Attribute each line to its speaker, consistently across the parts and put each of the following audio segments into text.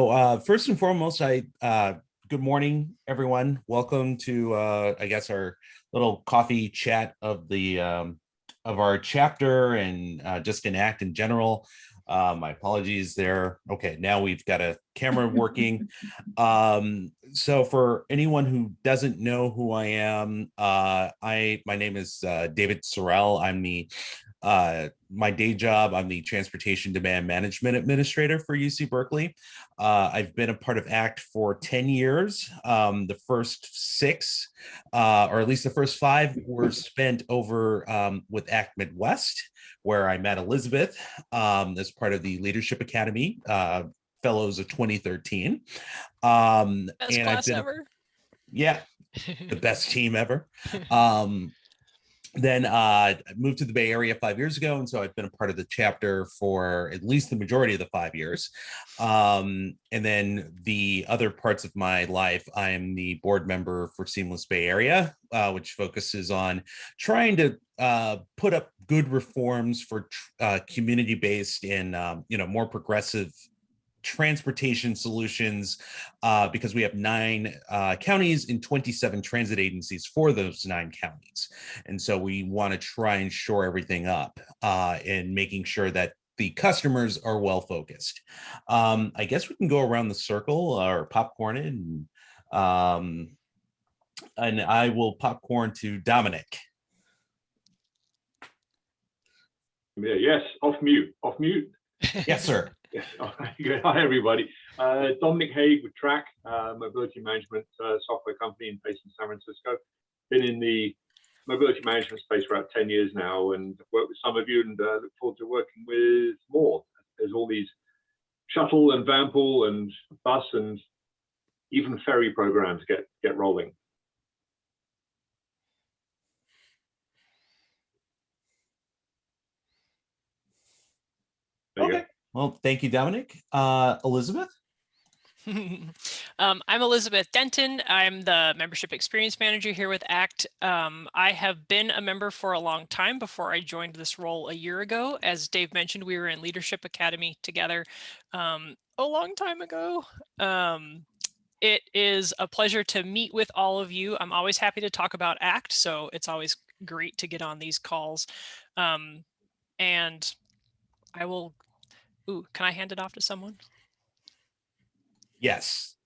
Speaker 1: First and foremost, good morning, everyone. Welcome to I guess our little coffee chat of our chapter and just an act in general. My apologies there. Okay, now we've got a camera working. So for anyone who doesn't know who I am, my name is David Sorrell. I'm the my day job, I'm the Transportation Demand Management Administrator for UC Berkeley. I've been a part of ACT for 10 years. The first six, or at least the first five, were spent over with ACT Midwest, where I met Elizabeth as part of the Leadership Academy Fellows of 2013.
Speaker 2: Best
Speaker 1: And I've
Speaker 2: class
Speaker 1: been,
Speaker 2: ever.
Speaker 1: yeah, the best team ever. Then I moved to the Bay Area 5 years ago, and so I've been a part of the chapter for at least the majority of the 5 years. And then the other parts of my life, I'm the board member for Seamless Bay Area, which focuses on trying to put up good reforms for community-based and more progressive transportation solutions, because we have 9 counties and 27 transit agencies for those 9 counties. And so we want to try and shore everything up and making sure that the customers are well focused. I guess we can go around the circle or popcorn it, and I will popcorn to Dominic.
Speaker 3: Yeah, yes, off mute.
Speaker 1: Yes, sir.
Speaker 3: Yes. Hi, everybody. Dominic Haig with Track, mobility management software company based in San Francisco. Been in the mobility management space for about 10 years now, and worked with some of you, and look forward to working with more. There's all these shuttle and van pool and bus and even ferry programs get rolling.
Speaker 1: Okay. Well, thank you, Dominic. Elizabeth?
Speaker 2: I'm Elizabeth Denton. I'm the Membership Experience Manager here with ACT. I have been a member for a long time before I joined this role a year ago. As Dave mentioned, we were in Leadership Academy together a long time ago. It is a pleasure to meet with all of you. I'm always happy to talk about ACT, so it's always great to get on these calls. And I will... Ooh, can I hand it off to someone?
Speaker 1: Yes.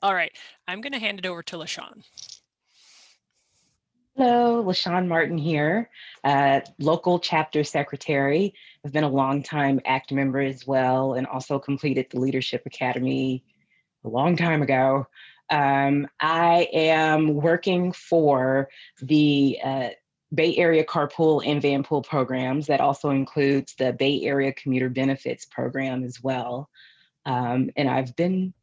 Speaker 2: All right, I'm going to hand it over to LaShawn.
Speaker 4: Hello, LaShawn Martin here, local chapter secretary. I've been a long time ACT member as well, and also completed the Leadership Academy a long time ago. I am working for the Bay Area Carpool and Vanpool programs. That also includes the Bay Area Commuter Benefits program as well. And I've been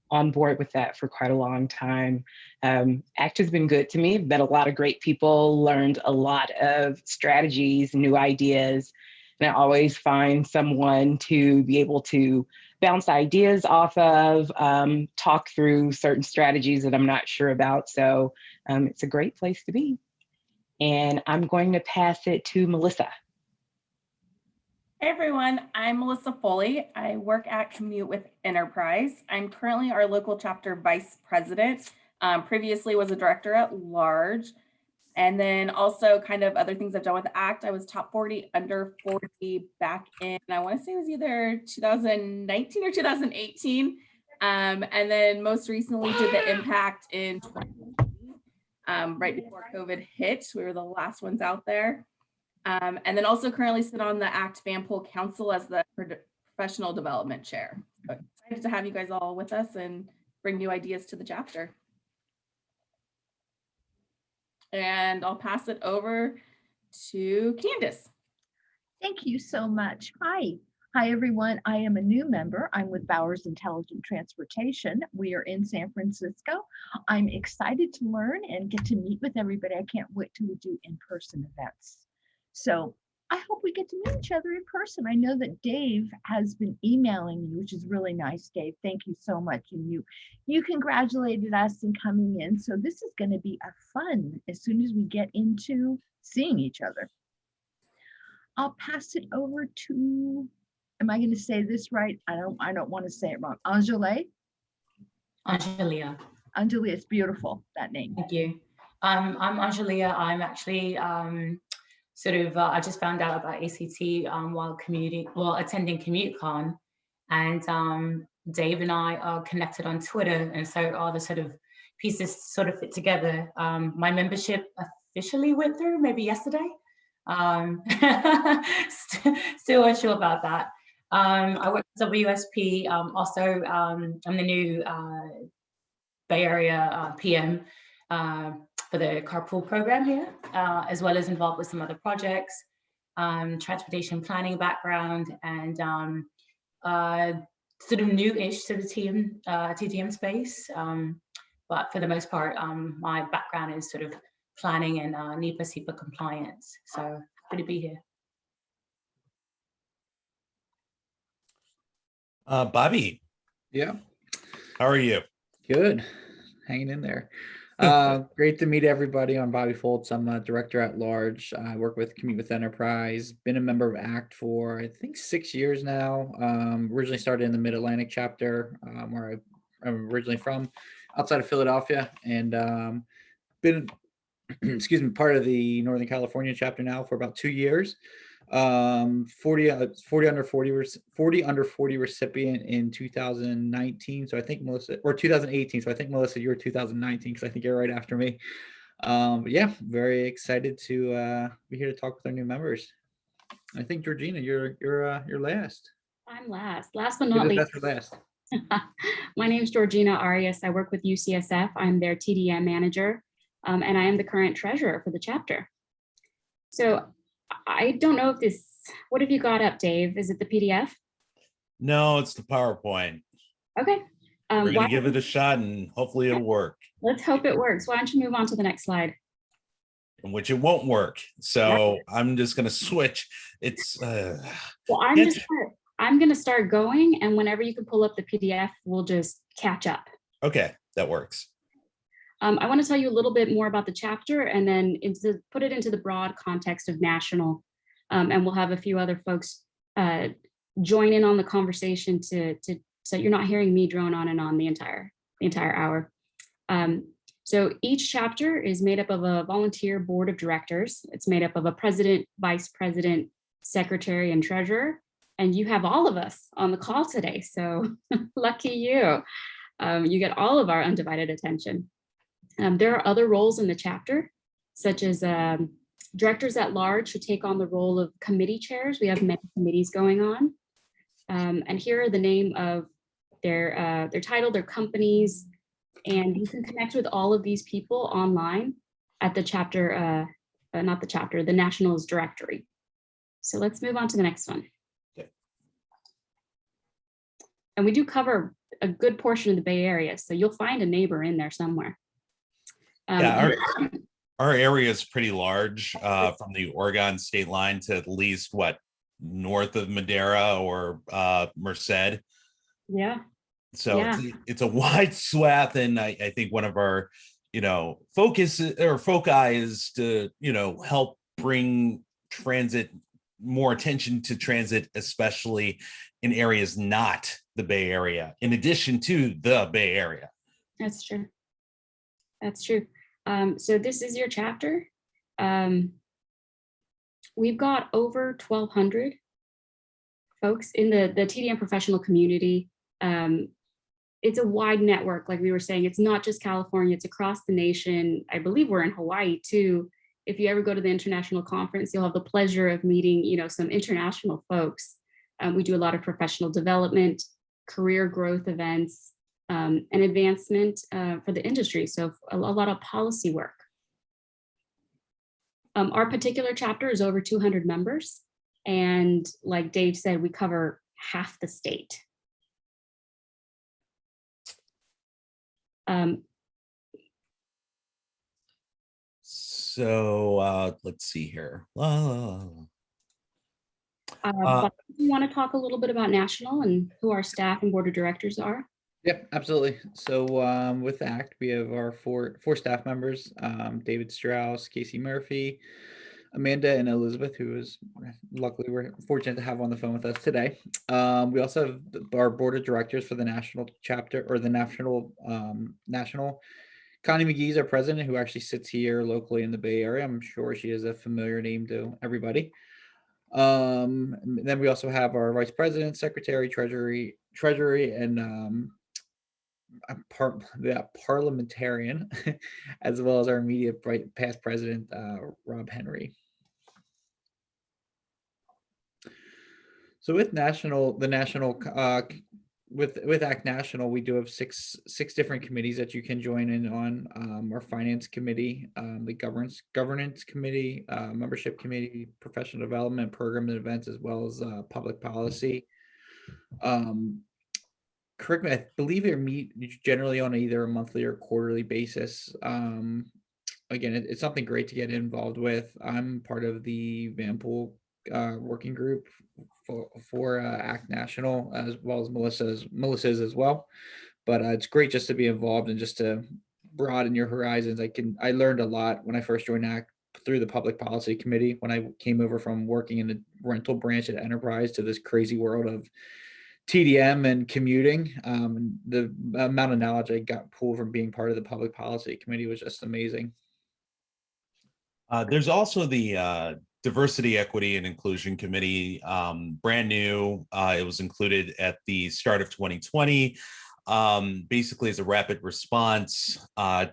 Speaker 4: on board with that for quite a long time. ACT has been good to me. I've met a lot of great people, learned a lot of strategies, new ideas, and I always find someone to be able to bounce ideas off of, talk through certain strategies that I'm not sure about. So it's a great place to be. And I'm going to pass it to Melissa.
Speaker 5: Hey everyone, I'm Melissa Foley. I work at Commute with Enterprise. I'm currently our local chapter vice president. Previously was a director at large. And then also kind of other things I've done with ACT. I was top 40 under 40 back in, I want to say it was either 2019 or 2018. And then most recently did the impact in 2020, right before COVID hit. We were the last ones out there. And then also currently sit on the ACT Vanpool Council as the professional development chair. So excited to have you guys all with us and bring new ideas to the chapter. And I'll pass it over to Candace.
Speaker 6: Thank you so much. Hi, everyone. I am a new member. I'm with Bowers Intelligent Transportation. We are in San Francisco. I'm excited to learn and get to meet with everybody. I can't wait till we do in-person events. So I hope we get to meet each other in person. I know that Dave has been emailing me, which is really nice, Dave. Thank you so much. And you congratulated us in coming in. So this is going to be a fun as soon as we get into seeing each other. I'll pass it over to, am I going to say this right? I don't want to say it wrong. Anjali?
Speaker 7: Angelia.
Speaker 6: Anjali, it's beautiful, that name.
Speaker 7: Thank you. I'm Angelia. I'm actually I just found out about ACT while attending CommuteCon, and Dave and I are connected on Twitter, and so all the sort of pieces sort of fit together. My membership officially went through maybe yesterday. Still unsure about that. I work at WSP. I'm the new Bay Area PM for the carpool program here, as well as involved with some other projects, transportation planning background, and sort of new-ish to the TTM space. But for the most part, my background is sort of planning and NEPA SEPA compliance. So happy to be here.
Speaker 1: Bobby,
Speaker 8: Yeah,
Speaker 1: how are you?
Speaker 8: good. Hanging in there. Great to meet everybody. I'm Bobby Foltz. I'm a director at large. I work with Commute with Enterprise. Been a member of ACT for I think 6 years now. Originally started in the Mid-Atlantic chapter, where I'm originally from, outside of Philadelphia, and been excuse me, part of the Northern California chapter now for about 2 years. 40 under 40 recipient in 2019. So I think Melissa, or 2018. So I think Melissa, you're 2019 because I think you're right after me. But yeah, very excited to be here to talk with our new members. I think Georgina, you're last.
Speaker 9: I'm last but not least.
Speaker 8: Last.
Speaker 9: My name is Georgina Arias. I work with UCSF. I'm their TDM manager, and I am the current treasurer for the chapter. So I don't know if this, what have you got up, Dave? Is it the PDF?
Speaker 1: No, it's the PowerPoint.
Speaker 9: Okay.
Speaker 1: We're gonna give it a shot and hopefully it'll work.
Speaker 9: Let's hope it works. Why don't you move on to the next slide?
Speaker 1: In which it won't work. So I'm just gonna switch. It's
Speaker 9: well, I'm gonna start going, and whenever you can pull up the PDF, we'll just catch up.
Speaker 1: okay, that works.
Speaker 9: I want to tell you a little bit more about the chapter and then put it into the broad context of national. And we'll have a few other folks join in on the conversation so you're not hearing me drone on and on the entire hour. So each chapter is made up of a volunteer board of directors. It's made up of a president, vice president, secretary, and treasurer. And you have all of us on the call today. So lucky you. You get all of our undivided attention. There are other roles in the chapter, such as directors at large who take on the role of committee chairs. We have many committees going on. And here are the name of their title, their companies, and you can connect with all of these people online at the chapter, not the chapter, the Nationals directory. So let's move on to the next one.
Speaker 1: Okay.
Speaker 9: And we do cover a good portion of the Bay Area, so you'll find a neighbor in there somewhere.
Speaker 1: Yeah, our area is pretty large, from the Oregon state line to at least north of Madera or Merced.
Speaker 9: Yeah.
Speaker 1: So
Speaker 9: Yeah.
Speaker 1: it's a wide swath, and I think one of our focus or foci is to help bring transit, more attention to transit, especially in areas not the Bay Area, in addition to the Bay Area.
Speaker 9: That's true. That's true. So this is your chapter. We've got over 1,200 folks in the TDM professional community. It's a wide network, like we were saying. It's not just California, it's across the nation. I believe we're in Hawaii too. If you ever go to the international conference, you'll have the pleasure of meeting some international folks. We do a lot of professional development, career growth events, and advancement for the industry. So a lot of policy work. Our particular chapter is over 200 members. And like Dave said, we cover half the state.
Speaker 1: So let's see here.
Speaker 9: But you want to talk a little bit about national and who our staff and board of directors are?
Speaker 8: Yep, absolutely. So with ACT, we have our four staff members, David Strauss, Casey Murphy, Amanda and Elizabeth, who is luckily we're fortunate to have on the phone with us today. We also have our board of directors for the national chapter, or the national. Connie McGee is our president, who actually sits here locally in the Bay Area. I'm sure she is a familiar name to everybody. And then we also have our vice president, secretary, treasury, and parliamentarian, as well as our immediate past president, Rob Henry. So with with ACT National, we do have six different committees that you can join in on. Our finance committee, the governance committee, membership committee, professional development, program and events, as well as public policy. Correct me, I believe they meet generally on either a monthly or quarterly basis. Again, it's something great to get involved with. I'm part of the Vanpool working group for ACT National, as well as Melissa's as well. But it's great just to be involved and just to broaden your horizons. I learned a lot when I first joined ACT through the public policy committee, when I came over from working in the rental branch at Enterprise to this crazy world of TDM and commuting. The amount of knowledge I got pulled from being part of the public policy committee was just amazing.
Speaker 1: There's also the Diversity, Equity, and Inclusion Committee, brand new. It was included at the start of 2020. Basically as a rapid response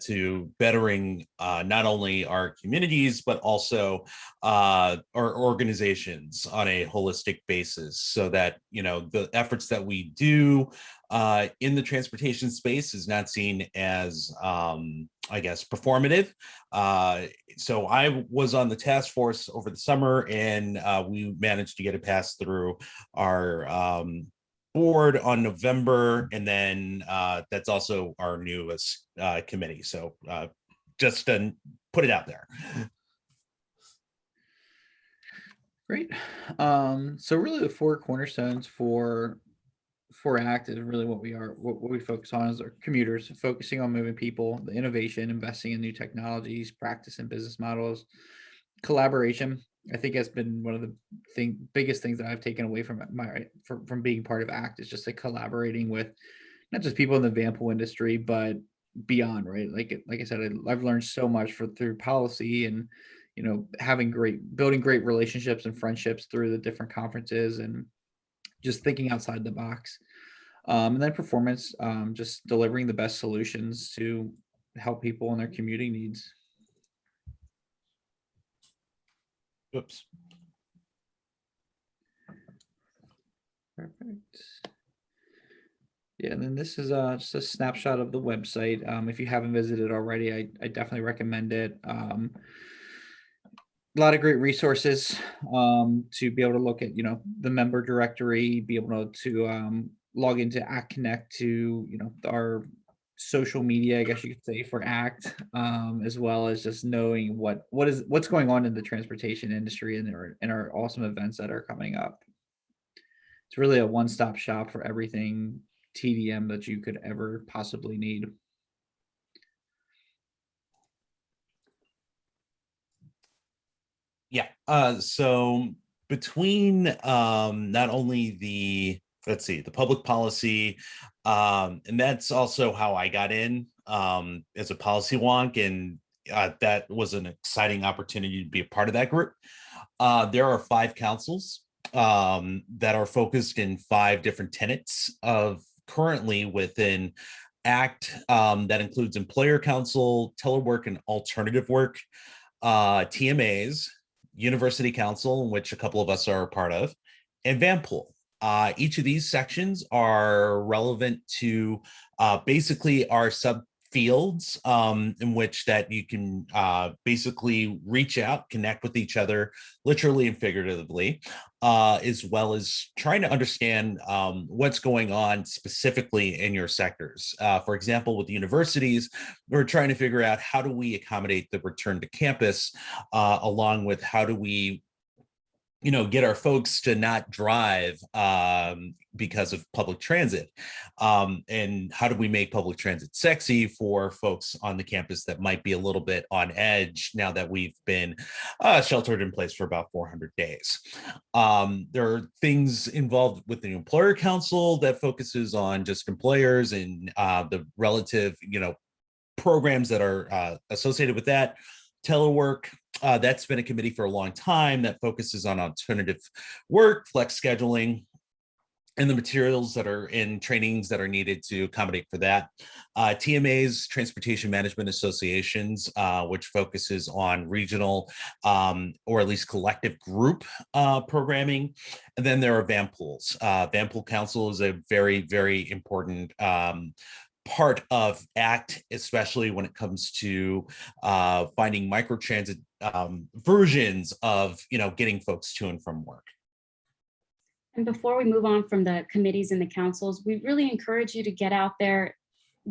Speaker 1: to bettering not only our communities, but also our organizations on a holistic basis, so that, you know, the efforts that we do in the transportation space is not seen as, I guess, performative. So I was on the task force over the summer, and we managed to get it passed through our board on November, and then that's also our newest committee. So just to put it out there.
Speaker 8: Great. So really the four cornerstones for ACT is really what we focus on as our commuters, focusing on moving people, the innovation, investing in new technologies, practice and business models, collaboration. I think has been one of the biggest things that I've taken away from from being part of ACT, is just like collaborating with not just people in the Vanpool industry, but beyond, right? Like I said, I've learned so much through policy, and, you know, building great relationships and friendships through the different conferences, and just thinking outside the box. And then performance, just delivering the best solutions to help people in their commuting needs.
Speaker 1: Oops.
Speaker 8: Perfect. Yeah, and then this is just a snapshot of the website. If you haven't visited already, I definitely recommend it. A lot of great resources to be able to look at, you know, the member directory, be able to log into ACT Connect, to, you know, our social media, I guess you could say, for ACT, as well as just knowing what's going on in the transportation industry and our awesome events that are coming up. It's really a one-stop shop for everything TDM that you could ever possibly need.
Speaker 1: Yeah. So between not only the public policy, and that's also how I got in as a policy wonk, and that was an exciting opportunity to be a part of that group. There are 5 councils that are focused in 5 different tenets of currently within ACT. That includes employer council, telework and alternative work, TMAs, University Council, in which a couple of us are a part of, and Vanpool. Each of these sections are relevant to basically our subfields, in which that you can basically reach out, connect with each other, literally and figuratively, as well as trying to understand what's going on specifically in your sectors. For example, with the universities, we're trying to figure out how do we accommodate the return to campus, along with how do we get our folks to not drive because of public transit. And how do we make public transit sexy for folks on the campus that might be a little bit on edge now that we've been sheltered in place for about 400 days? There are things involved with the employer council that focuses on just employers and the relative, programs that are associated with that. Telework, that's been a committee for a long time that focuses on alternative work, flex scheduling, and the materials that are in trainings that are needed to accommodate for that. TMAs, Transportation Management Associations, which focuses on regional or at least collective group programming. And then there are VAM pools. VAM Pool Council is a very, very important part of ACT, especially when it comes to finding microtransit versions of, getting folks to and from work.
Speaker 9: And before we move on from the committees and the councils, we really encourage you to get out there,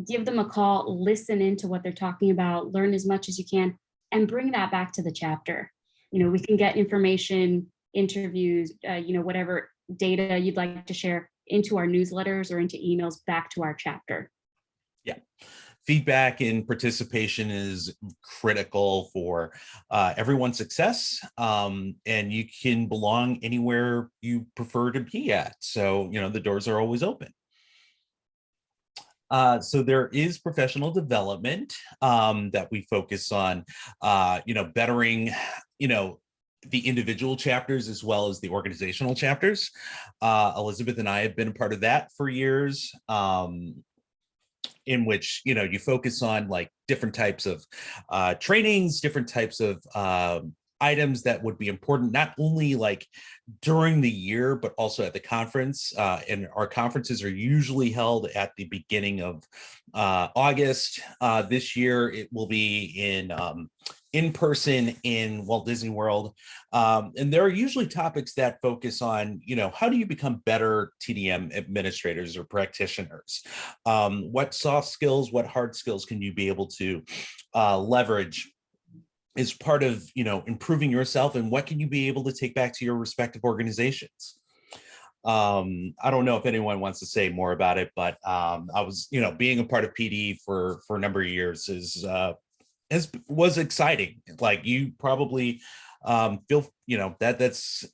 Speaker 9: give them a call, listen into what they're talking about, learn as much as you can, and bring that back to the chapter. We can get information, interviews, whatever data you'd like to share into our newsletters or into emails back to our chapter.
Speaker 1: Yeah. Feedback and participation is critical for everyone's success, and you can belong anywhere you prefer to be at. So, the doors are always open. So there is professional development that we focus on, bettering, the individual chapters as well as the organizational chapters. Elizabeth and I have been a part of that for years. In which you focus on like different types of trainings, different types of items that would be important not only like during the year but also at the conference. And our conferences are usually held at the beginning of August. This year it will be in person in Walt Disney World. And there are usually topics that focus on, how do you become better TDM administrators or practitioners? What soft skills, what hard skills can you be able to leverage as part of, improving yourself, and what can you be able to take back to your respective organizations? I don't know if anyone wants to say more about it, but I was, being a part of PD for a number of years was exciting. Like you probably feel, that's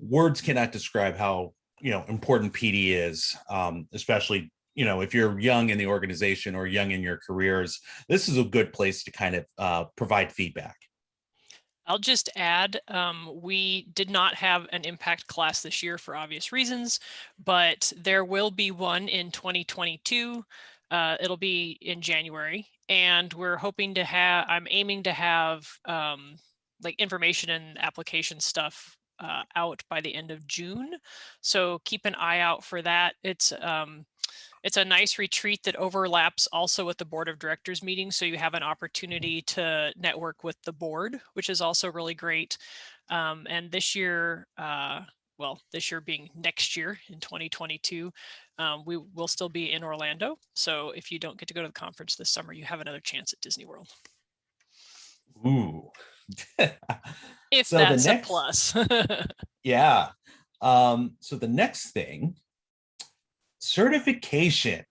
Speaker 1: words cannot describe how, important PD is, especially, if you're young in the organization or young in your careers. This is a good place to kind of provide feedback.
Speaker 2: I'll just add, we did not have an impact class this year for obvious reasons, but there will be one in 2022. It'll be in January, and we're hoping to have, I'm aiming to have like information and application stuff out by the end of June. So keep an eye out for that. It's a nice retreat that overlaps also with the board of directors meeting. So you have an opportunity to network with the board, which is also really great. And this year, this year being next year in 2022, we will still be in Orlando. So if you don't get to go to the conference this summer, you have another chance at Disney World.
Speaker 1: Ooh.
Speaker 2: If so that's a plus.
Speaker 1: Yeah. So the next thing, certification.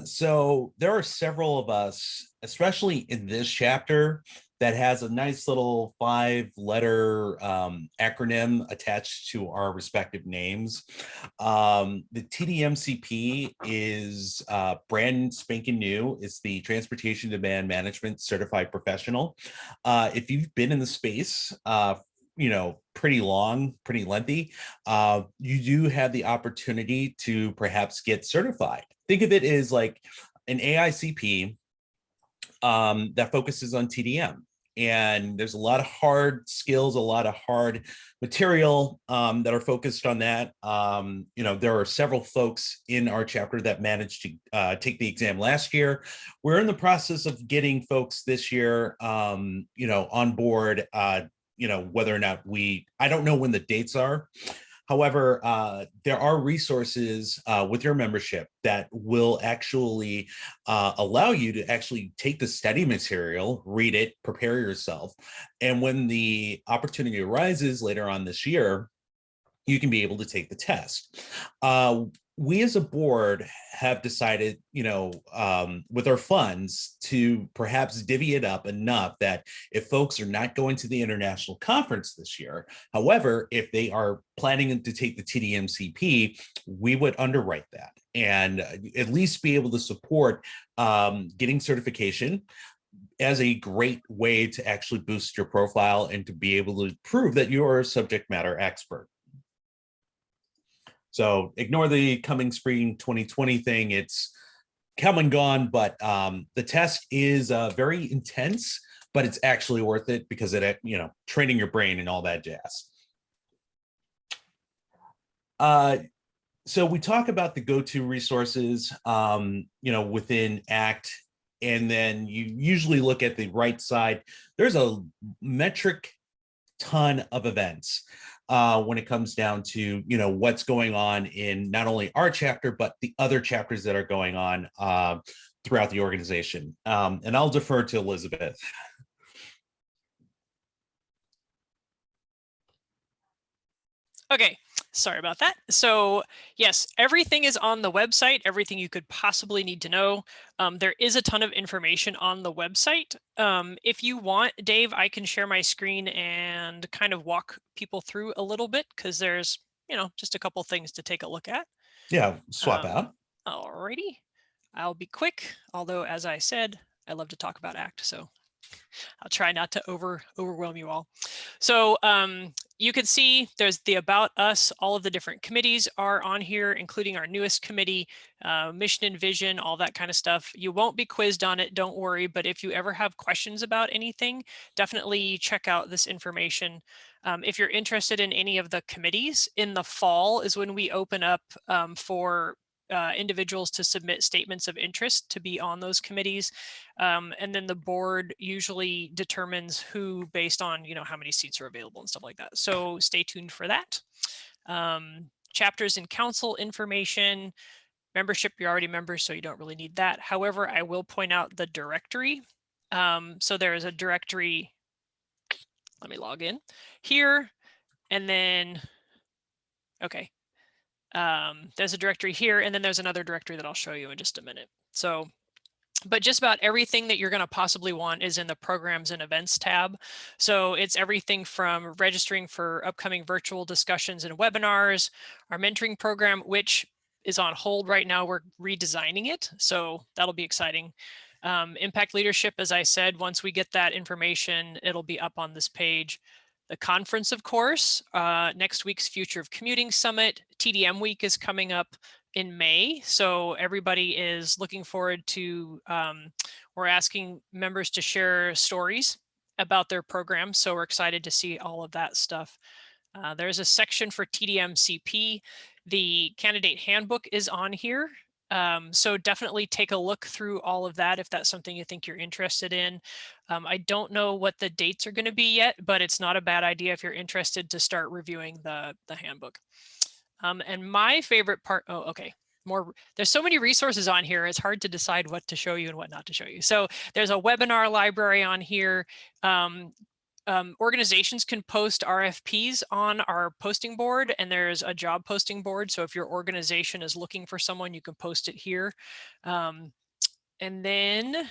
Speaker 1: So there are several of us, especially in this chapter, that has a nice little 5-letter acronym attached to our respective names. The TDMCP is brand spanking new. It's the Transportation Demand Management Certified Professional. If you've been in the space, pretty long, pretty lengthy, you do have the opportunity to perhaps get certified. Think of it as like an AICP that focuses on TDM. And there's a lot of hard skills, a lot of hard material that are focused on that. There are several folks in our chapter that managed to take the exam last year. We're in the process of getting folks this year, on board, whether or not I don't know when the dates are. However, there are resources with your membership that will actually allow you to actually take the study material, read it, prepare yourself. And when the opportunity arises later on this year, you can be able to take the test. We as a board have decided, with our funds to perhaps divvy it up enough that if folks are not going to the international conference this year, however, if they are planning to take the TDMCP, we would underwrite that and at least be able to support getting certification as a great way to actually boost your profile and to be able to prove that you're a subject matter expert. So ignore the coming spring 2020 thing. It's come and gone, but the test is very intense, but it's actually worth it because it, training your brain and all that jazz. So we talk about the go-to resources, within ACT, and then you usually look at the right side. There's a metric ton of events when it comes down to what's going on in not only our chapter but the other chapters that are going on throughout the organization. And I'll defer to Elizabeth.
Speaker 2: Okay, sorry about that. So yes, everything is on the website, everything you could possibly need to know. There is a ton of information on the website. If you want, Dave, I can share my screen and kind of walk people through a little bit because there's, just a couple things to take a look at.
Speaker 1: Yeah, swap out.
Speaker 2: Alrighty, I'll be quick. Although, as I said, I love to talk about ACT, so I'll try not to overwhelm you all. So you can see there's the About Us. All of the different committees are on here, including our newest committee, mission and vision, all that kind of stuff. You won't be quizzed on it, don't worry. But if you ever have questions about anything, definitely check out this information. If you're interested in any of the committees, in the fall is when we open up for individuals to submit statements of interest to be on those committees. And then the board usually determines who based on, how many seats are available and stuff like that. So stay tuned for that. Chapters and council information, membership, you're already members, so you don't really need that. However, I will point out the directory. So there is a directory. Let me log in here. And then, okay. There's a directory here, and then there's another directory that I'll show you in just a minute. So, but just about everything that you're going to possibly want is in the programs and events tab. So it's everything from registering for upcoming virtual discussions and webinars, our mentoring program, which is on hold right now. We're redesigning it, so that'll be exciting. Impact leadership, as I said, once we get that information, it'll be up on this page. The conference, of course, next week's Future of Commuting Summit. TDM Week is coming up in May. So everybody is looking forward to, we're asking members to share stories about their program. So we're excited to see all of that stuff. There's a section for TDMCP. The candidate handbook is on here. So definitely take a look through all of that if that's something you think you're interested in. I don't know what the dates are going to be yet, but it's not a bad idea if you're interested to start reviewing the handbook. And my favorite part, oh, okay, there's so many resources on here, it's hard to decide what to show you and what not to show you. So there's a webinar library on here. Organizations can post RFPs on our posting board, and there's a job posting board. So if your organization is looking for someone, you can post it here. And then,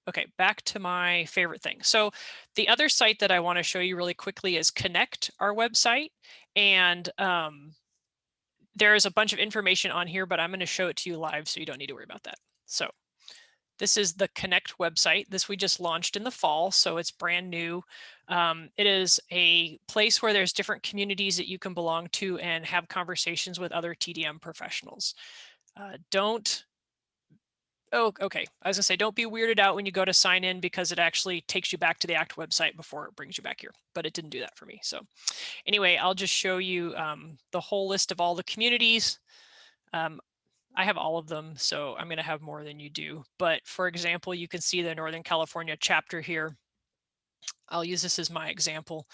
Speaker 2: okay, back to my favorite thing. So the other site that I want to show you really quickly is Connect, our website. And there's a bunch of information on here, but I'm going to show it to you live, so you don't need to worry about that. So this is the Connect website. This we just launched in the fall, so it's brand new. It is a place where there's different communities that you can belong to and have conversations with other TDM professionals. Oh, okay. I was gonna say, don't be weirded out when you go to sign in because it actually takes you back to the ACT website before it brings you back here, but it didn't do that for me. So anyway, I'll just show you the whole list of all the communities. I have all of them, so I'm going to have more than you do. But for example, you can see the Northern California chapter here. I'll use this as my example.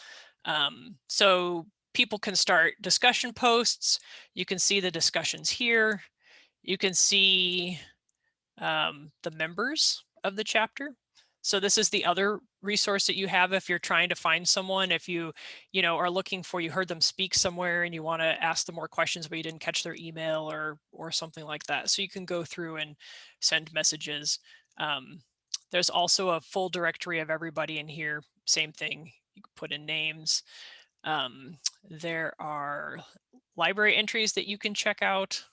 Speaker 2: So people can start discussion posts. You can see the discussions here. You can see the members of the chapter. So this is the other resource that you have if you're trying to find someone, if you are looking for, you heard them speak somewhere and you want to ask them more questions, but you didn't catch their email or something like that. So you can go through and send messages. There's also a full directory of everybody in here. Same thing, you can put in names. There are library entries that you can check out.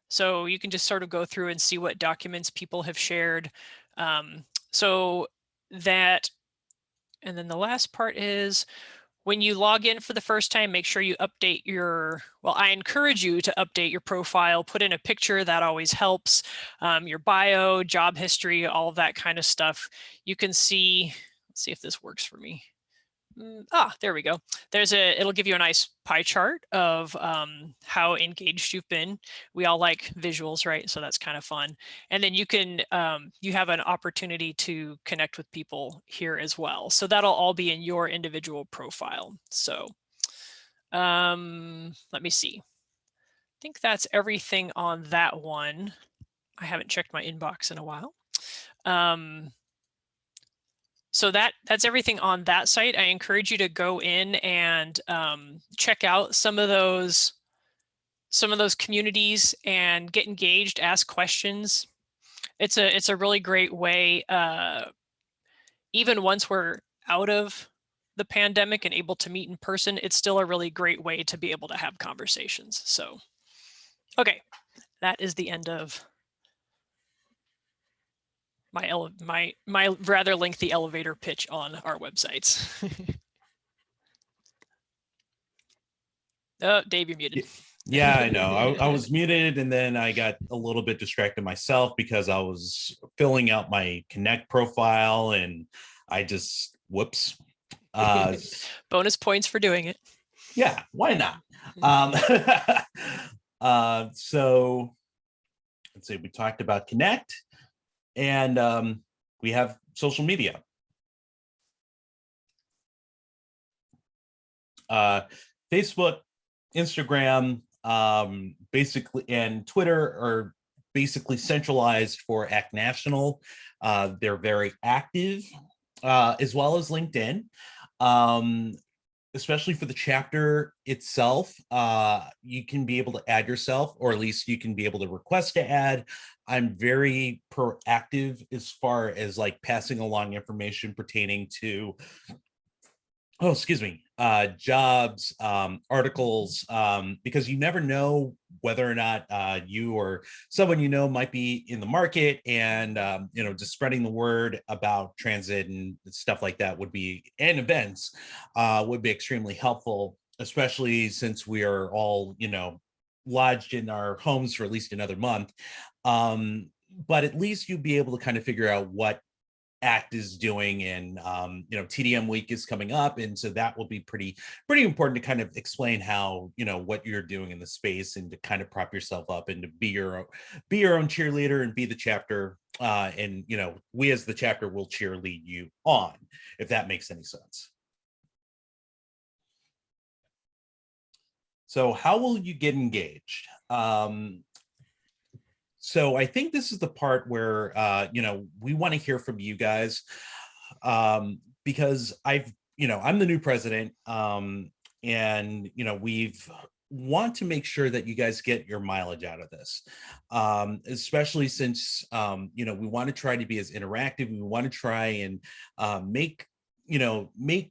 Speaker 2: So you can just sort of go through and see what documents people have shared. So that, and then the last part is when you log in for the first time, make sure you update I encourage you to update your profile, put in a picture, that always helps. Your bio, job history, all of that kind of stuff. You can see, let's see if this works for me. There we go. It'll give you a nice pie chart of how engaged you've been. We all like visuals, right? So that's kind of fun. And then you can, you have an opportunity to connect with people here as well. So that'll all be in your individual profile. So let me see. I think that's everything on that one. I haven't checked my inbox in a while. So that's everything on that site. I encourage you to go in and check out some of those communities and get engaged, ask questions. It's a really great way, even once we're out of the pandemic and able to meet in person, it's still a really great way to be able to have conversations. So, okay, that is the end of my rather lengthy elevator pitch on our websites. Oh, Dave, you're muted.
Speaker 1: Yeah, I know. I was muted, and then I got a little bit distracted myself because I was filling out my Connect profile, and I just, whoops.
Speaker 2: Bonus points for doing it.
Speaker 1: Yeah, why not? So let's see, we talked about Connect. And we have social media. Facebook, Instagram, basically, and Twitter are basically centralized for ACT National. They're very active, as well as LinkedIn. Especially for the chapter itself, you can be able to add yourself, or at least you can be able to request to add. I'm very proactive as far as like passing along information pertaining to, jobs, articles, because you never know whether or not you or someone you know might be in the market, and just spreading the word about transit and stuff like that would be, and events would be extremely helpful, especially since we are all lodged in our homes for at least another month. But at least you'll be able to kind of figure out what ACT is doing, and TDM week is coming up, and so that will be pretty important to kind of explain how what you're doing in the space, and to kind of prop yourself up and to be your own cheerleader and be the chapter, and we as the chapter will cheerlead you on, if that makes any sense. So how will you get engaged? So I think this is the part where, we want to hear from you guys, because I'm the new president, and, we've want to make sure that you guys get your mileage out of this, especially since, we want to try to be as interactive. We want to try and make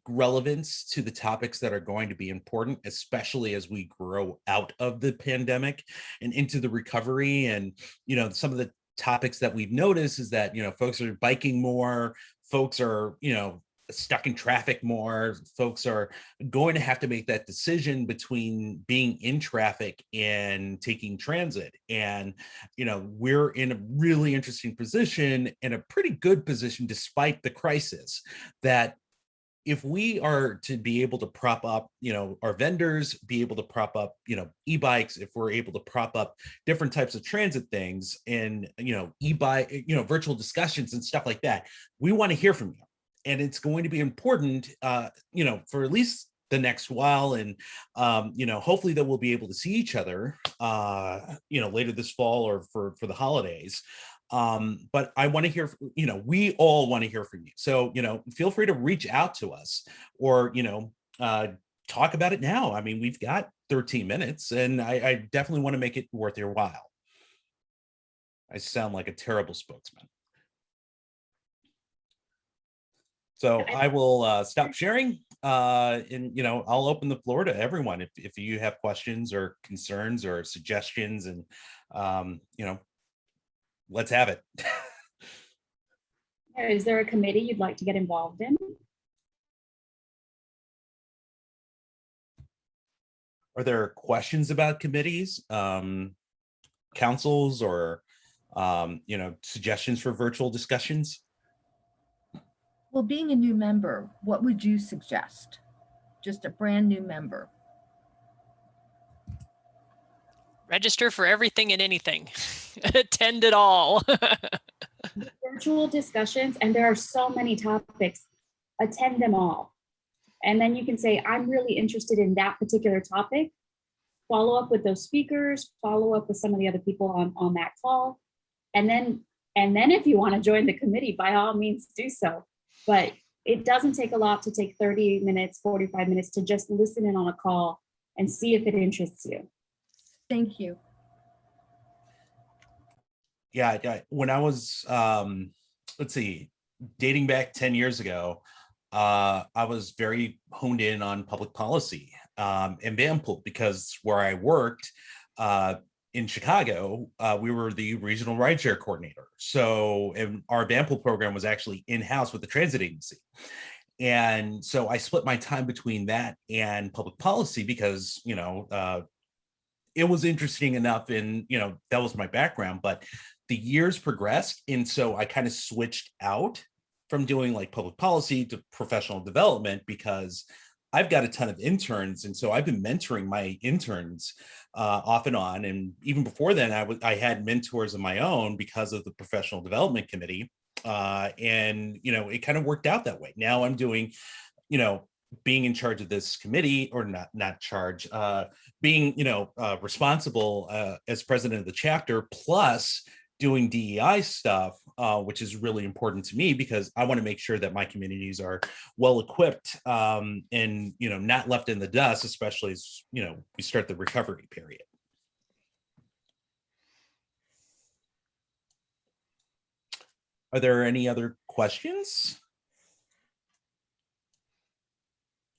Speaker 1: relevance to the topics that are going to be important, especially as we grow out of the pandemic and into the recovery. And, some of the topics that we've noticed is that, folks are biking more, folks are, stuck in traffic more, folks are going to have to make that decision between being in traffic and taking transit. And, we're in a really interesting position, and a pretty good position despite the crisis, that if we are to be able to prop up, our vendors, be able to prop up, e-bikes, if we're able to prop up different types of transit things, and, e-bike, virtual discussions and stuff like that, we want to hear from you. and it's going to be important, for at least the next while. And, hopefully that we'll be able to see each other, later this fall or for the holidays. But I want to hear, we all want to hear from you. So, feel free to reach out to us or, talk about it now. I mean, we've got 13 minutes and I definitely want to make it worth your while. I sound like a terrible spokesman. So I will stop sharing and, I'll open the floor to everyone if you have questions or concerns or suggestions, and, let's have it.
Speaker 9: Is there a committee you'd like to get involved in?
Speaker 1: Are there questions about committees, councils, or, suggestions for virtual discussions?
Speaker 6: Well, being a new member, what would you suggest? Just a brand new member.
Speaker 2: Register for everything and anything. Attend it all.
Speaker 9: Virtual discussions, and there are so many topics. Attend them all. And then you can say, I'm really interested in that particular topic. Follow up with those speakers, follow up with some of the other people on that call. And then if you want to join the committee, by all means do so. But it doesn't take a lot to take 30 minutes, 45 minutes to just listen in on a call and see if it interests you.
Speaker 6: Thank you.
Speaker 1: Yeah, when I was, dating back 10 years ago, I was very honed in on public policy and Vanpool, because where I worked in Chicago, we were the regional rideshare coordinator. So, and our Vanpool program was actually in-house with the transit agency. And so I split my time between that and public policy because, it was interesting enough, and, that was my background, but the years progressed. And so I kind of switched out from doing like public policy to professional development, because I've got a ton of interns. And so I've been mentoring my interns off and on. And even before then, I had mentors of my own because of the professional development committee. And, it kind of worked out that way. Now I'm doing, being in charge of this committee, or not charge, being, responsible as president of the chapter, plus doing DEI stuff, which is really important to me because I want to make sure that my communities are well equipped and, not left in the dust, especially as, we start the recovery period. Are there any other questions?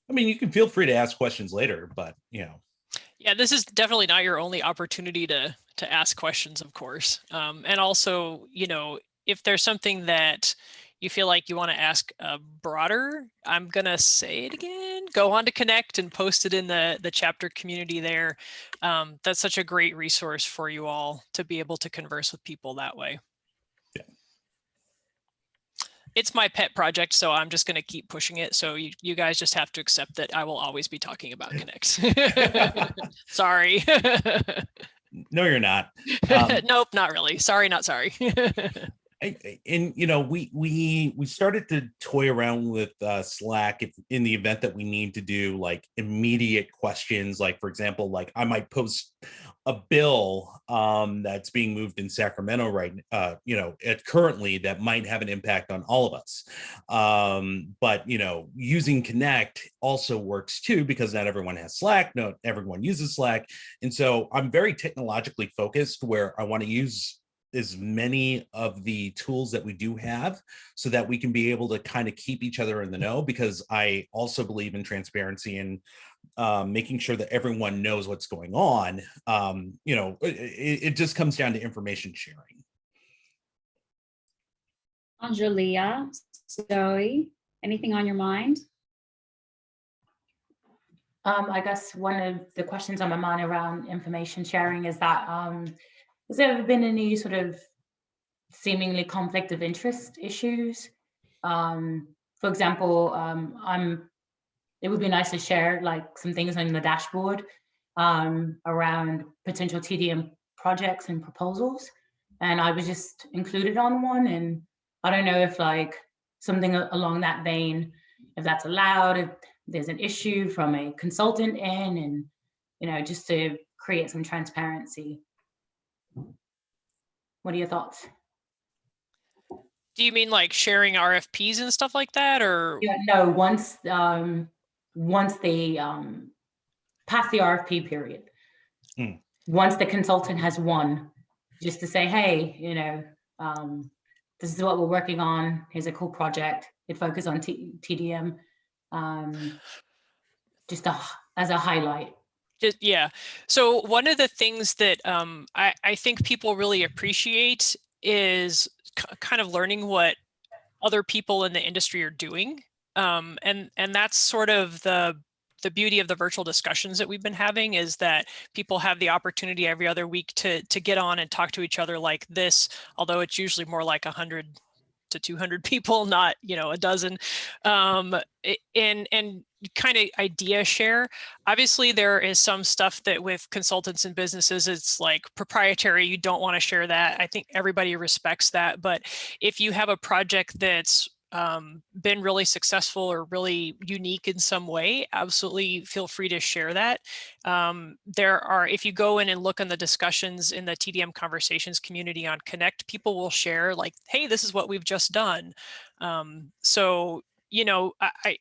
Speaker 1: I mean, you can feel free to ask questions later, but,
Speaker 2: Yeah, this is definitely not your only opportunity to ask questions, of course. And also, if there's something that you feel like you want to ask broader, I'm going to say it again, go on to Connect and post it in the chapter community there. That's such a great resource for you all to be able to converse with people that way. It's my pet project, so I'm just going to keep pushing it. So you guys just have to accept that I will always be talking about Connect. Sorry.
Speaker 1: No, you're not.
Speaker 2: Nope, not really. Sorry, not sorry.
Speaker 1: And we started to toy around with Slack in the event that we need to do like immediate questions. Like, for example, like I might post a bill that's being moved in Sacramento currently that might have an impact on all of us. But using Connect also works too, because not everyone has Slack, not everyone uses Slack. And so I'm very technologically focused, where I want to use as many of the tools that we do have so that we can be able to kind of keep each other in the know, because I also believe in transparency and making sure that everyone knows what's going on. It just comes down to information sharing.
Speaker 9: Angelia, Zoe, anything on your mind?
Speaker 7: I guess one of the questions on my mind around information sharing is that has there ever been any sort of seemingly conflict of interest issues? For example, it would be nice to share like some things on the dashboard around potential TDM projects and proposals. And I was just included on one. And I don't know if like something along that vein, if that's allowed, if there's an issue from a consultant in, and, you know, just to create some transparency. What are your thoughts?
Speaker 2: Do you mean like sharing RFPs and stuff like that, or?
Speaker 7: Yeah, no, once they pass the RFP period, once the consultant has won, just to say, hey, you know, this is what we're working on. Here's a cool project. It focuses on TDM, just as a highlight.
Speaker 2: Yeah. So one of the things that I think people really appreciate is kind of learning what other people in the industry are doing. And that's sort of the beauty of the virtual discussions that we've been having, is that people have the opportunity every other week to get on and talk to each other like this, although it's usually more like 100 to 200 people, not, you know, a dozen, and kind of idea share. Obviously, there is some stuff that with consultants and businesses, it's like proprietary. You don't want to share that. I think everybody respects that. But if you have a project that's been really successful or really unique in some way, absolutely feel free to share that. There are, if you go in and look on the discussions in the TDM Conversations community on Connect, people will share like, hey, this is what we've just done. So, you know, I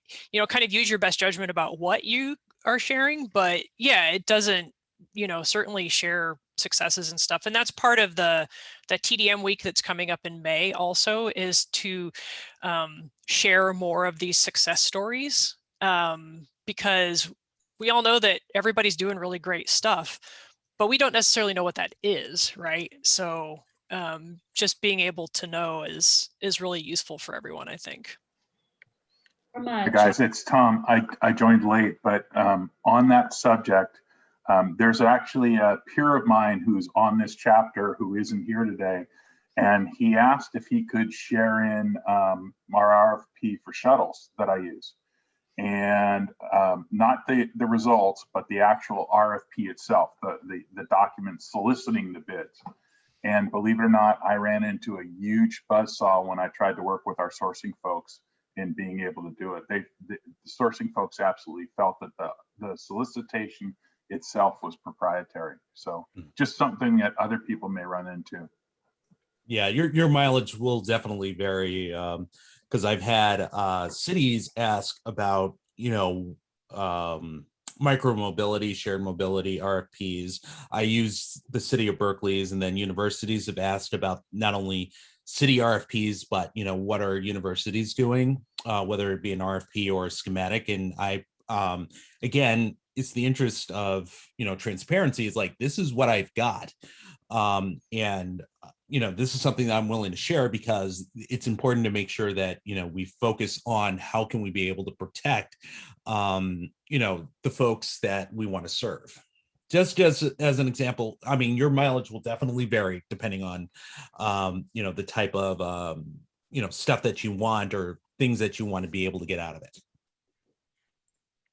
Speaker 2: kind of use your best judgment about what you are sharing, but yeah, it doesn't, you know, certainly share successes and stuff. And that's part of the TDM week that's coming up in May also, is to share more of these success stories, because we all know that everybody's doing really great stuff, but we don't necessarily know what that is, right? So just being able to know is really useful for everyone, I think.
Speaker 10: Hey guys, it's Tom. I joined late, but on that subject, there's actually a peer of mine who's on this chapter who isn't here today, and he asked if he could share in our RFP for shuttles that I use, and not the results, but the actual RFP itself, the document soliciting the bids. And believe it or not, I ran into a huge buzzsaw when I tried to work with our sourcing folks in being able to do it. The sourcing folks absolutely felt that the solicitation itself was proprietary. So just something that other people may run into.
Speaker 1: Yeah, your mileage will definitely vary, because I've had cities ask about, you know, micro mobility, shared mobility RFPs. I use the city of Berkeley's, and then universities have asked about not only city RFPs, but, you know, what are universities doing, whether it be an RFP or a schematic. And I, again, it's the interest of, you know, transparency. Is like, this is what I've got. And, you know, this is something that I'm willing to share, because it's important to make sure that, you know, we focus on how can we be able to protect, you know, the folks that we want to serve. Just as an example, I mean, your mileage will definitely vary depending on, you know, the type of, you know, stuff that you want or things that you want to be able to get out of it.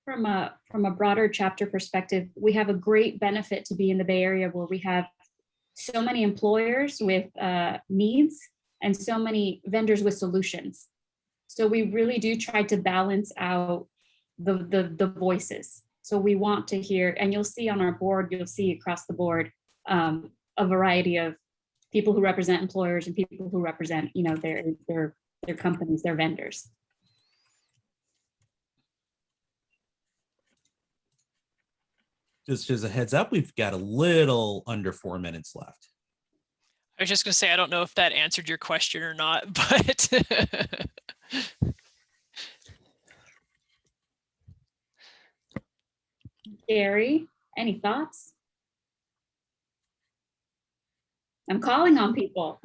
Speaker 9: From a broader chapter perspective, we have a great benefit to be in the Bay Area, where we have so many employers with needs and so many vendors with solutions. So we really do try to balance out the voices. So we want to hear, and you'll see on our board, you'll see across the board a variety of people who represent employers and people who represent, you know, their companies, their vendors.
Speaker 1: Just as a heads up, we've got a little under 4 minutes left.
Speaker 2: I was just going to say, I don't know if that answered your question or not, but
Speaker 9: Gary, any thoughts? I'm calling on people.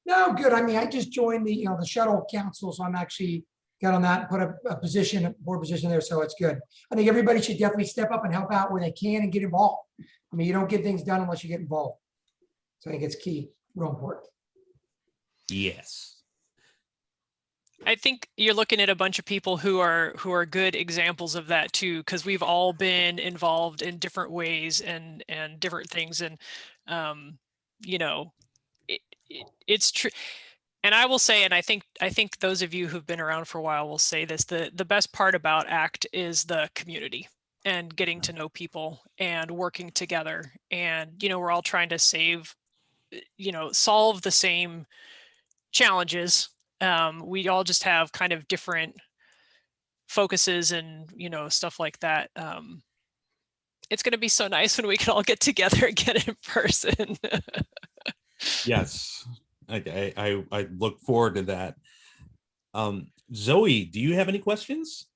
Speaker 11: No, good. I mean, I just joined the, the shuttle council, so I'm actually got on that and put a board position there, so it's good. I think everybody should definitely step up and help out where they can and get involved. I mean, you don't get things done unless you get involved. So I think it's key, real important.
Speaker 1: Yes.
Speaker 2: I think you're looking at a bunch of people who are good examples of that too, because we've all been involved in different ways and different things, and you know, it's true. And I will say, and I think those of you who've been around for a while will say this, the best part about ACT is the community and getting to know people and working together. And, we're all trying to solve the same challenges. We all just have kind of different focuses and, stuff like that. It's going to be so nice when we can all get together again in person.
Speaker 1: Yes, I look forward to that. Zoe, do you have any questions?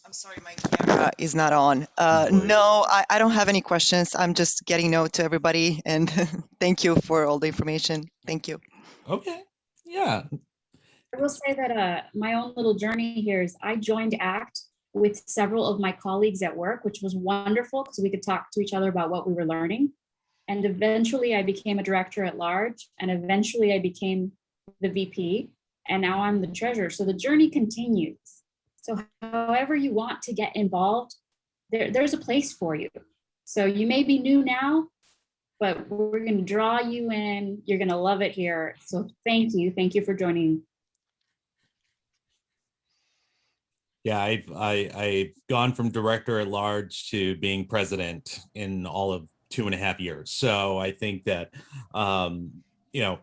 Speaker 12: I'm sorry, my camera is not on. No, I don't have any questions. I'm just getting note to everybody, and thank you for all the information. Thank you.
Speaker 1: Okay, yeah.
Speaker 9: I will say that my own little journey here is I joined ACT with several of my colleagues at work, which was wonderful because we could talk to each other about what we were learning. And eventually I became a director at large, and eventually I became the VP, and now I'm the treasurer. So the journey continues. So however you want to get involved, there's a place for you. So you may be new now, but we're going to draw you in. You're going to love it here. So thank you. Thank you for joining.
Speaker 1: Yeah, I've gone from director at large to being president in all of 2.5 years. So I think that,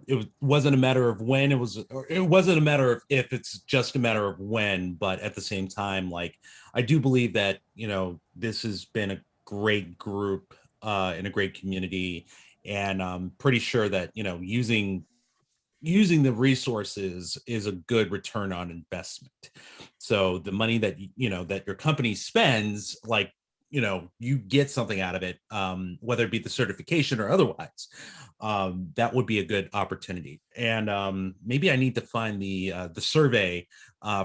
Speaker 1: it wasn't a matter of when it wasn't a matter of if, it's just a matter of when. But at the same time, like, I do believe that, this has been a great group in a great community. And I'm pretty sure that, using the resources is a good return on investment. So the money that, that your company spends, like, you get something out of it, whether it be the certification or otherwise. That would be a good opportunity. And maybe I need to find the survey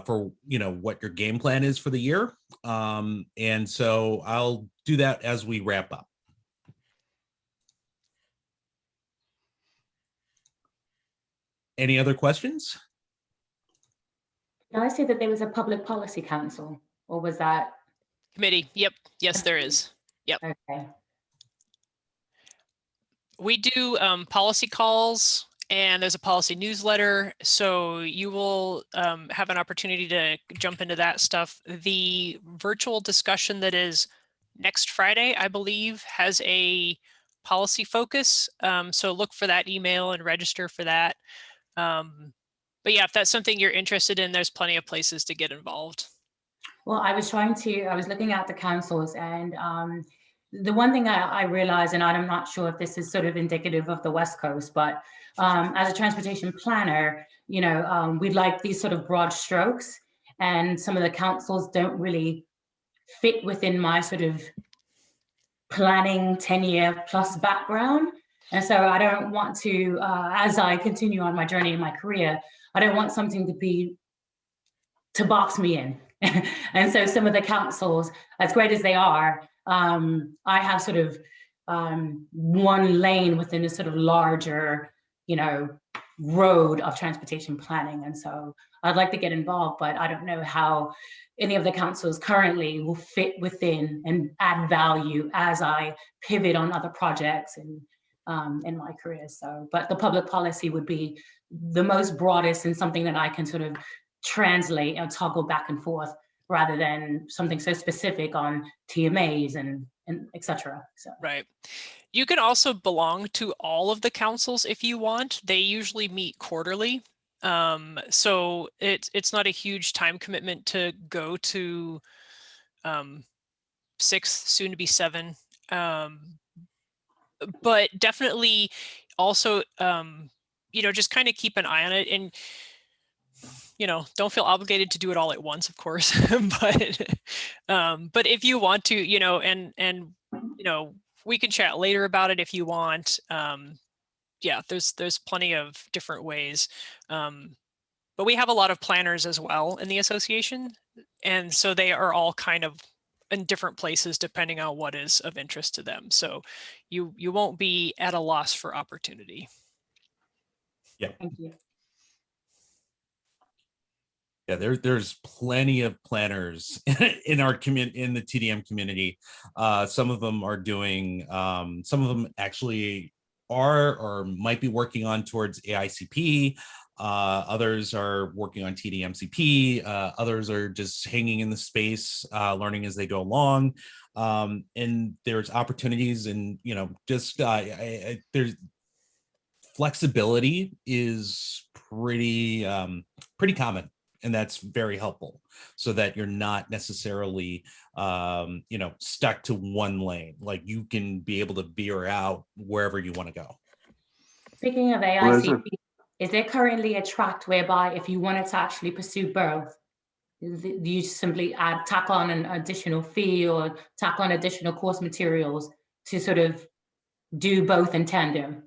Speaker 1: for, what your game plan is for the year. And so I'll do that as we wrap up. Any other questions?
Speaker 7: Did I say that there was a public policy council, or was that?
Speaker 2: Committee. Yep. Yes, there is. Yep.
Speaker 7: Okay.
Speaker 2: We do policy calls, and there's a policy newsletter. So you will have an opportunity to jump into that stuff. The virtual discussion that is next Friday, I believe, has a policy focus. So look for that email and register for that. But yeah, if that's something you're interested in, there's plenty of places to get involved.
Speaker 7: Well, I was looking at the councils, and the one thing I realized, and I'm not sure if this is sort of indicative of the West Coast, but as a transportation planner, we'd like these sort of broad strokes, and some of the councils don't really fit within my sort of planning 10-year plus background. And so I don't want to, as I continue on my journey in my career, I don't want something to box me in. And so some of the councils, as great as they are, I have sort of one lane within a sort of larger, road of transportation planning. And so I'd like to get involved, but I don't know how any of the councils currently will fit within and add value as I pivot on other projects and in my career. So, but the public policy would be the most broadest and something that I can sort of translate and toggle back and forth, rather than something so specific on TMAs and et cetera. So.
Speaker 2: Right. You can also belong to all of the councils if you want. They usually meet quarterly. So it's not a huge time commitment to go to 6, soon to be 7. But definitely also, just kind of keep an eye on it, and, don't feel obligated to do it all at once, of course, but if you want to, and we can chat later about it if you want. Yeah, there's plenty of different ways. But we have a lot of planners as well in the association. And so they are all kind of in different places depending on what is of interest to them. So you won't be at a loss for opportunity.
Speaker 1: Yeah.
Speaker 7: Thank you.
Speaker 1: Yeah, there's plenty of planners in our community, in the TDM community. Some of them are doing, some of them actually are or might be working on towards AICP. Others are working on TDMCP. Others are just hanging in the space, learning as they go along. And there's opportunities, and just there's flexibility is pretty common, and that's very helpful, so that you're not necessarily stuck to one lane. Like, you can be able to veer out wherever you want to go.
Speaker 7: Speaking of AICP, is there currently a track whereby if you wanted to actually pursue both, you simply tack on an additional fee or tack on additional course materials to sort of do both in tandem?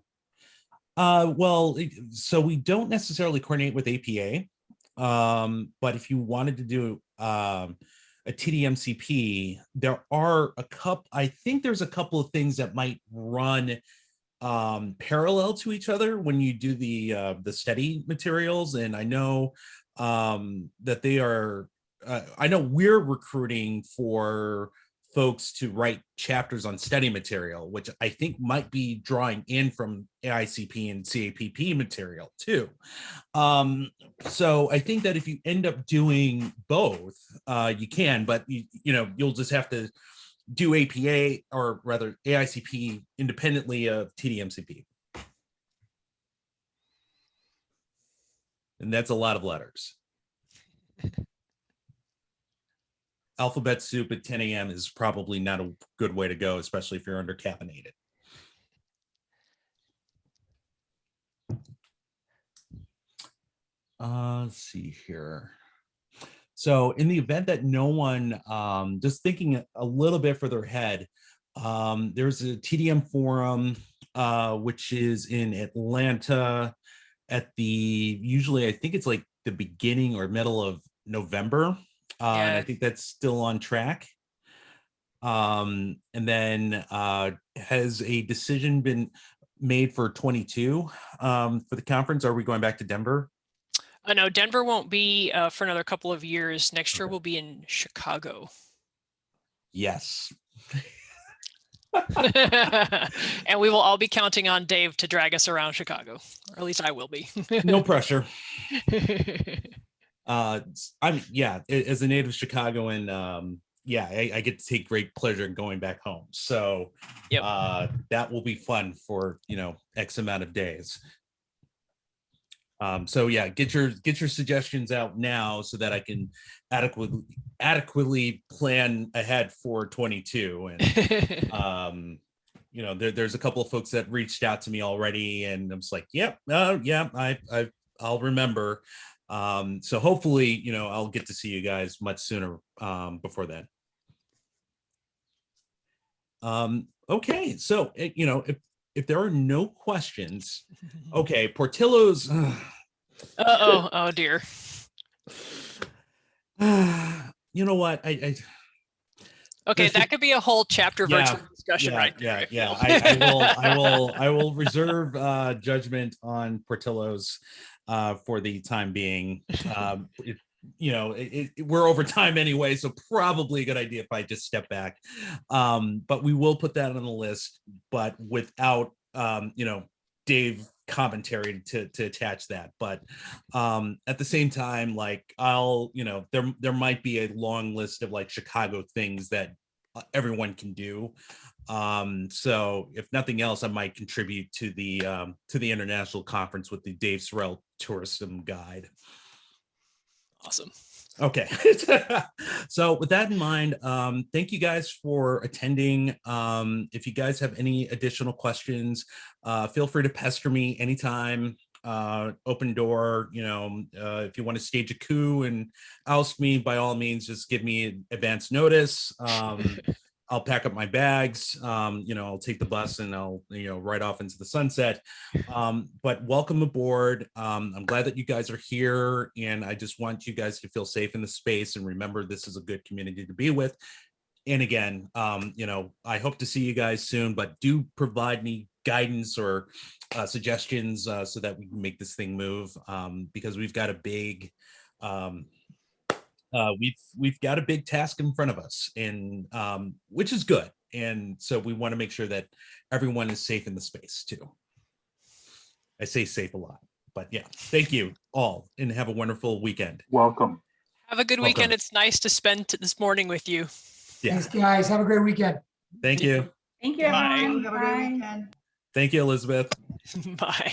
Speaker 1: Well, so we don't necessarily coordinate with APA, but if you wanted to do a TDMCP, there are I think there's a couple of things that might run parallel to each other when you do the study materials. And I know that they are, I know we're recruiting for folks to write chapters on study material, which I think might be drawing in from AICP and CAPP material too. So I think that if you end up doing both, you can, but you'll just have to do APA, or rather AICP, independently of TDMCP. And that's a lot of letters. Alphabet soup at 10 a.m. is probably not a good way to go, especially if you're undercaffeinated. Let's see here. So in the event that no one, just thinking a little bit further ahead, there's a TDM forum, which is in Atlanta at usually I think it's like the beginning or middle of November. And I think that's still on track. And then has a decision been made for 22 for the conference? Are we going back to Denver?
Speaker 2: No, Denver won't be for another couple of years. Next year we'll be in Chicago.
Speaker 1: Yes.
Speaker 2: And we will all be counting on Dave to drag us around Chicago, or at least I will be.
Speaker 1: No pressure. As a native Chicagoan, I get to take great pleasure in going back home. So that will be fun for X amount of days. So yeah, get your suggestions out now so that I can adequately plan ahead for 22. And there's a couple of folks that reached out to me already, and I'm just like, I'll remember. So hopefully, I'll get to see you guys much sooner before then. Okay, so if there are no questions, okay, Portillo's.
Speaker 2: Oh dear.
Speaker 1: You know what?
Speaker 2: Okay, that could be a whole chapter virtual discussion, right?
Speaker 1: Yeah. I will reserve judgment on Portillo's for the time being. We're over time anyway, so probably a good idea if I just step back. But we will put that on the list, but without Dave commentary to attach that. But at the same time, like there might be a long list of like Chicago things that everyone can do. So if nothing else, I might contribute to the international conference with the Dave Sorrell Tourism Guide.
Speaker 2: Awesome.
Speaker 1: Okay. So with that in mind, thank you guys for attending. If you guys have any additional questions, feel free to pester me anytime. Open door, if you want to stage a coup and oust me, by all means, just give me advance notice. I'll pack up my bags, I'll take the bus and I'll, ride off into the sunset. But welcome aboard. I'm glad that you guys are here, and I just want you guys to feel safe in the space and remember this is a good community to be with. And again, I hope to see you guys soon, but do provide me guidance or suggestions so that we can make this thing move, because we've got a big we've got a big task in front of us, and which is good. And so we want to make sure that everyone is safe in the space too. I say safe a lot, but yeah, thank you all and have a wonderful weekend.
Speaker 10: Welcome.
Speaker 2: Have a good
Speaker 1: Welcome.
Speaker 2: weekend. It's nice to spend this morning with you.
Speaker 1: Yeah.
Speaker 11: Thanks, guys. Have a great weekend.
Speaker 1: Thank you.
Speaker 5: Thank you,
Speaker 2: Bye.
Speaker 5: everyone.
Speaker 13: Have a great
Speaker 5: Bye.
Speaker 13: weekend.
Speaker 1: Thank you, Elizabeth.
Speaker 2: Bye.